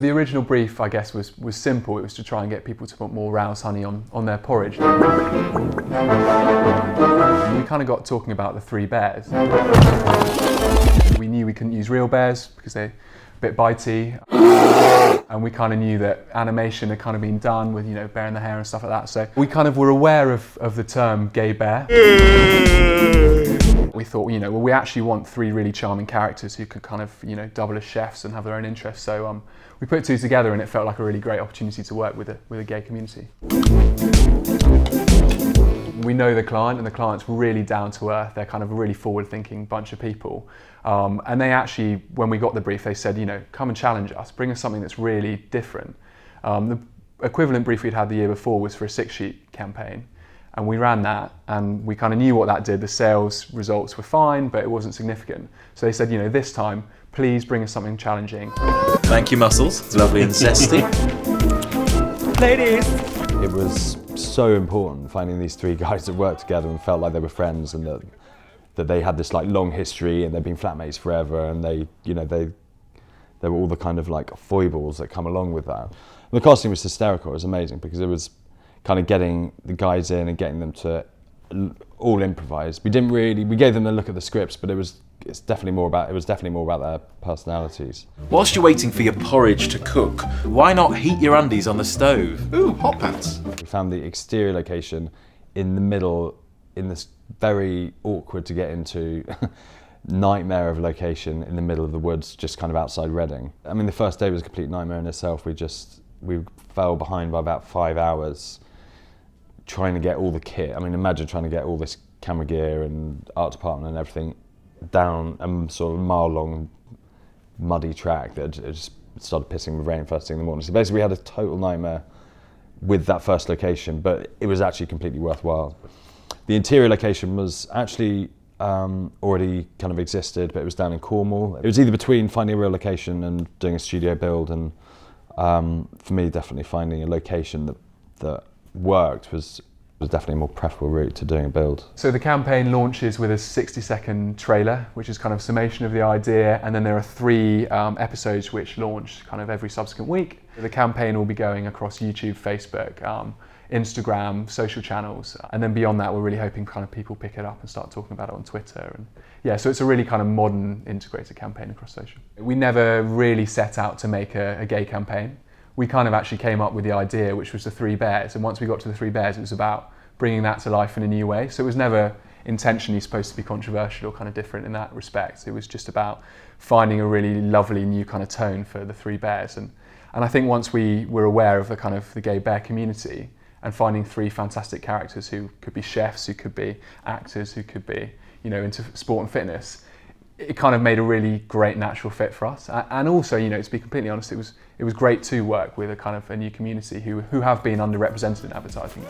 The original brief, I guess, was simple. It was to try and get people to put more Rowse Honey on their porridge. We kind of got talking about the three bears. We knew we couldn't use real bears because they're a bit bitey. And we kind of knew that animation had kind of been done with, bear in the hair and stuff like that. So we kind of were aware of the term gay bear. We thought, well, we actually want three really charming characters who could kind of, double as chefs and have their own interests. So we put two together and it felt like a really great opportunity to work with a gay community. We know the client, and the client's really down to earth. They're kind of a really forward-thinking bunch of people. And they actually, when we got the brief, they said, come and challenge us, bring us something that's really different. The equivalent brief we'd had the year before was for a 6-sheet campaign. And we ran that, and we kind of knew what that did. The sales results were fine, but it wasn't significant. So they said, this time, please bring us something challenging. Thank you, Muscles. It's lovely and zesty. Ladies! It was so important finding these three guys that worked together and felt like they were friends, and that they had this long history and they'd been flatmates forever, and they were all the kind of foibles that come along with that. And the casting was hysterical. It was amazing because it was kind of getting the guys in and getting them to all improvise. We gave them a look at the scripts, but it was definitely more about their personalities. Whilst you're waiting for your porridge to cook, why not heat your undies on the stove? Ooh, hot pants. We found the exterior location in the middle, in this very awkward to get into nightmare of location in the middle of the woods, just kind of outside Reading. I mean, the first day was a complete nightmare in itself. We fell behind by about 5 hours trying to get all the kit. I mean, imagine trying to get all this camera gear and art department and everything down a sort of mile-long muddy track that it just started pissing with rain first thing in the morning. So basically we had a total nightmare with that first location, but it was actually completely worthwhile. The interior location was actually already kind of existed, but it was down in Cornwall. It was either between finding a real location and doing a studio build, and for me, definitely finding a location that worked was definitely a more preferable route to doing a build. So the campaign launches with a 60-second trailer, which is kind of a summation of the idea, and then there are 3 episodes which launch kind of every subsequent week. The campaign will be going across YouTube, Facebook, Instagram, social channels, and then beyond that we're really hoping kind of people pick it up and start talking about it on Twitter. And yeah, so it's a really kind of modern integrated campaign across social. We never really set out to make a gay campaign. We kind of actually came up with the idea, which was the 3 bears, and once we got to the 3 bears it was about bringing that to life in a new way. So it was never intentionally supposed to be controversial or kind of different in that respect. It was just about finding a really lovely new kind of tone for the 3 bears. And I think once we were aware of the gay bear community and finding 3 fantastic characters who could be chefs, who could be actors, who could be into sport and fitness, it kind of made a really great natural fit for us. And also, to be completely honest, it was great to work with a new community who have been underrepresented in advertising.